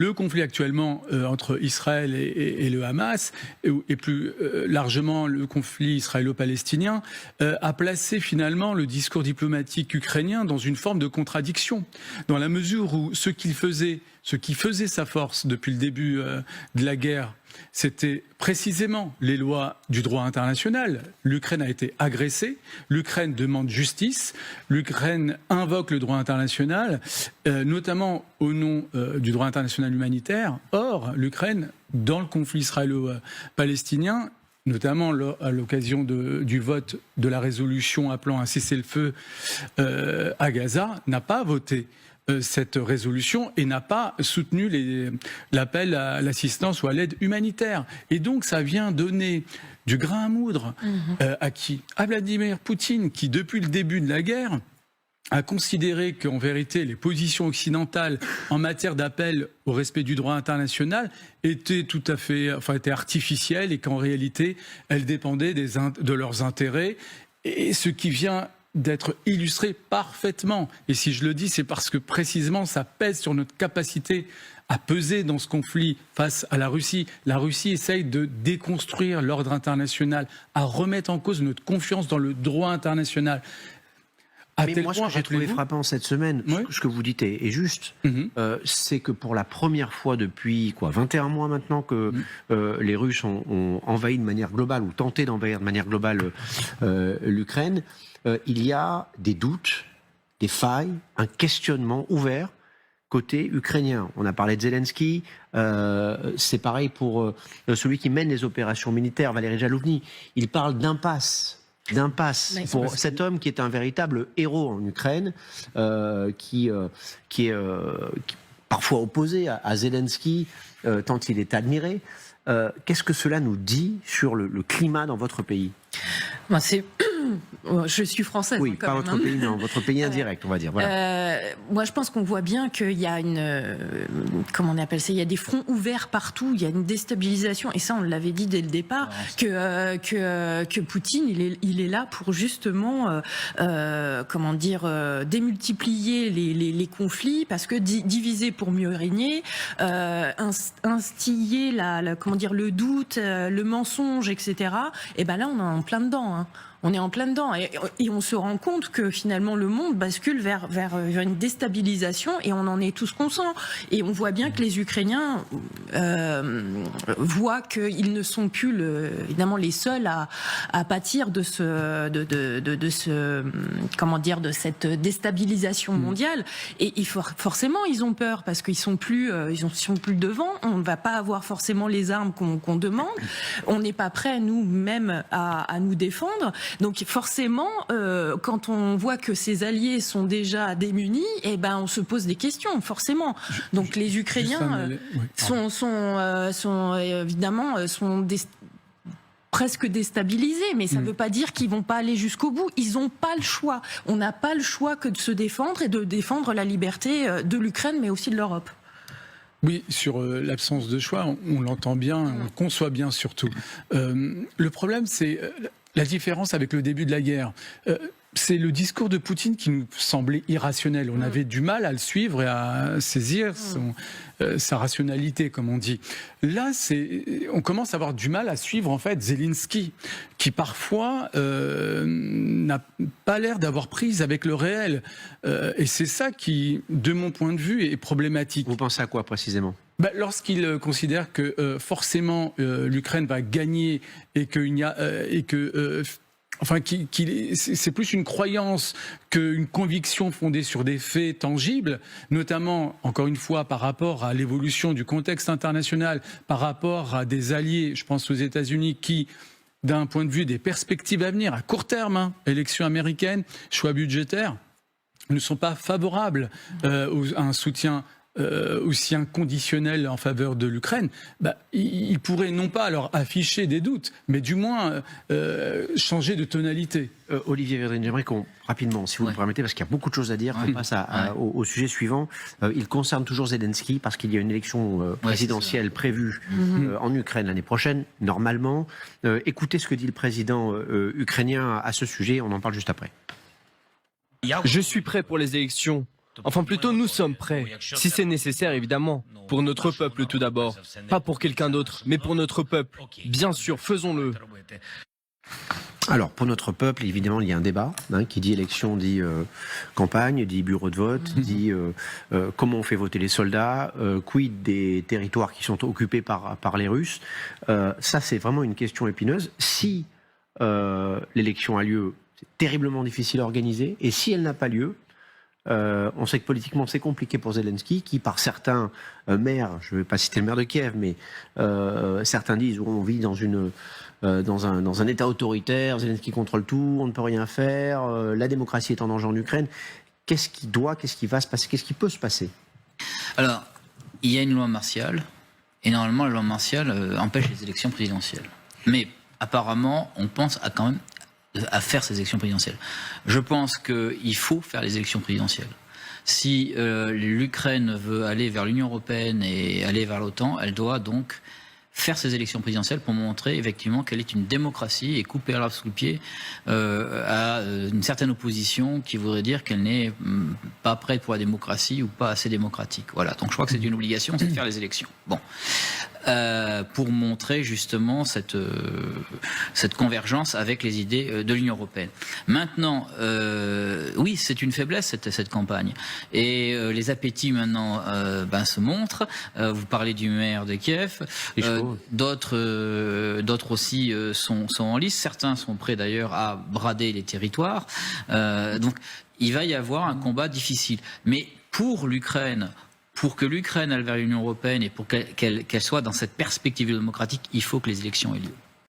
Le conflit actuellement entre Israël et le Hamas, et plus largement le conflit israélo-palestinien, a placé finalement le discours diplomatique ukrainien dans une forme de contradiction, dans la mesure où ce qui faisait sa force depuis le début de la guerre, c'était précisément les lois du droit international. L'Ukraine a été agressée, l'Ukraine demande justice, l'Ukraine invoque le droit international, notamment au nom du droit international humanitaire. Or, l'Ukraine, dans le conflit israélo-palestinien, notamment à l'occasion du vote de la résolution appelant un cessez-le-feu à Gaza, n'a pas voté cette résolution et n'a pas soutenu l'appel à l'assistance ou à l'aide humanitaire. Et donc ça vient donner du grain à moudre à qui ? À Vladimir Poutine, qui depuis le début de la guerre a considéré qu'en vérité les positions occidentales en matière d'appel au respect du droit international étaient étaient artificielles et qu'en réalité elles dépendaient de leurs intérêts, et ce qui vient d'être illustré parfaitement. Et si je le dis, c'est parce que précisément ça pèse sur notre capacité à peser dans ce conflit face à la Russie. La Russie essaye de déconstruire l'ordre international, à remettre en cause notre confiance dans le droit international. Mais moi, ce que j'ai trouvé frappant cette semaine, ce que vous dites est juste, c'est que pour la première fois depuis 21 mois maintenant que les Russes ont envahi de manière globale, ou tenté d'envahir de manière globale l'Ukraine, il y a des doutes, des failles, un questionnement ouvert côté ukrainien. On a parlé de Zelensky, c'est pareil pour celui qui mène les opérations militaires, Valéry Jalovny. Il parle d'impasse pour cet homme qui est un véritable héros en Ukraine, qui est parfois opposé à Zelensky, tant il est admiré. Qu'est-ce que cela nous dit sur le climat dans votre pays ? Je suis française. Oui, pas votre pays, non, votre pays indirect, on va dire. Voilà. Moi, je pense qu'on voit bien qu'il y a comment on appelle ça ? Il y a des fronts ouverts partout. Il y a une déstabilisation, et ça, on l'avait dit dès le départ, que Poutine, il est là pour justement, démultiplier les conflits, parce que diviser pour mieux régner, instiller le doute, le mensonge, etc. Et ben là, on est en plein dedans. Hein. On est en plein dedans, et on se rend compte que finalement le monde bascule vers une déstabilisation, et on en est tous conscients. Et on voit bien que les Ukrainiens voient qu'ils ne sont plus évidemment les seuls à pâtir de cette déstabilisation mondiale. Et forcément ils ont peur, parce qu'ils sont plus devant. On ne va pas avoir forcément les armes qu'on demande. On n'est pas prêt nous-mêmes à nous défendre. Donc forcément, quand on voit que ses alliés sont déjà démunis, on se pose des questions, forcément. Donc les Ukrainiens sont évidemment presque déstabilisés, mais ça ne veut pas dire qu'ils vont pas aller jusqu'au bout. Ils n'ont pas le choix. On n'a pas le choix que de se défendre, et de défendre la liberté de l'Ukraine, mais aussi de l'Europe. Oui, sur l'absence de choix, on l'entend bien, on le conçoit bien surtout. Le problème, c'est la différence avec le début de la guerre. C'est le discours de Poutine qui nous semblait irrationnel. On avait du mal à le suivre et à saisir sa rationalité, comme on dit. Là, on commence à avoir du mal à suivre en fait Zelensky, qui parfois n'a pas l'air d'avoir prise avec le réel. Et c'est ça qui, de mon point de vue, est problématique. Vous pensez à quoi précisément ? Lorsqu'il considère que forcément l'Ukraine va gagner, et c'est plus une croyance qu'une conviction fondée sur des faits tangibles, notamment, encore une fois, par rapport à l'évolution du contexte international, par rapport à des alliés, je pense aux États-Unis, qui, d'un point de vue des perspectives à venir, à court terme, élections américaines, choix budgétaires, ne sont pas favorables à un soutien aussi inconditionnel en faveur de l'Ukraine. Il pourrait non pas alors afficher des doutes, mais du moins changer de tonalité. Olivier Védrine, j'aimerais qu'on, rapidement, si vous le permettez, parce qu'il y a beaucoup de choses à dire, on passe au sujet suivant. Il concerne toujours Zelensky, parce qu'il y a une élection présidentielle prévue en Ukraine l'année prochaine, normalement. Écoutez ce que dit le président ukrainien à ce sujet, on en parle juste après. Je suis prêt pour les élections Enfin plutôt, nous sommes prêts. Si c'est nécessaire, évidemment. Pour notre peuple tout d'abord. Pas pour quelqu'un d'autre, mais pour notre peuple. Bien sûr, faisons-le. Alors, pour notre peuple, évidemment, il y a un débat. Qui dit élection, dit campagne, dit bureau de vote, dit comment on fait voter les soldats, quid des territoires qui sont occupés par les Russes. Ça, c'est vraiment une question épineuse. Si l'élection a lieu, c'est terriblement difficile à organiser. Et si elle n'a pas lieu, on sait que politiquement c'est compliqué pour Zelensky, qui par certains maires, je ne vais pas citer le maire de Kiev, mais certains disent on vit dans un État autoritaire, Zelensky contrôle tout, on ne peut rien faire, la démocratie est en danger en Ukraine. Qu'est-ce qui va se passer, qu'est-ce qui peut se passer? Alors, il y a une loi martiale, et normalement la loi martiale empêche les élections présidentielles. Mais apparemment, on pense quand même à faire ces élections présidentielles. Je pense qu'il faut faire les élections présidentielles. Si l'Ukraine veut aller vers l'Union européenne et aller vers l'OTAN, elle doit donc faire ces élections présidentielles pour montrer effectivement qu'elle est une démocratie et couper l'arbre sous le pied à une certaine opposition qui voudrait dire qu'elle n'est pas prête pour la démocratie ou pas assez démocratique. Voilà, donc je crois que c'est une obligation, c'est de faire les élections. Bon. Pour montrer justement cette convergence avec les idées de l'Union européenne. Maintenant, oui, c'est une faiblesse cette campagne. Et les appétits maintenant se montrent. Vous parlez du maire de Kiev. D'autres aussi sont en lice. Certains sont prêts d'ailleurs à brader les territoires. Donc il va y avoir un combat difficile. Mais pour l'Ukraine, pour que l'Ukraine aille vers l'Union européenne et pour qu'elle soit dans cette perspective démocratique, il faut que les élections aient lieu.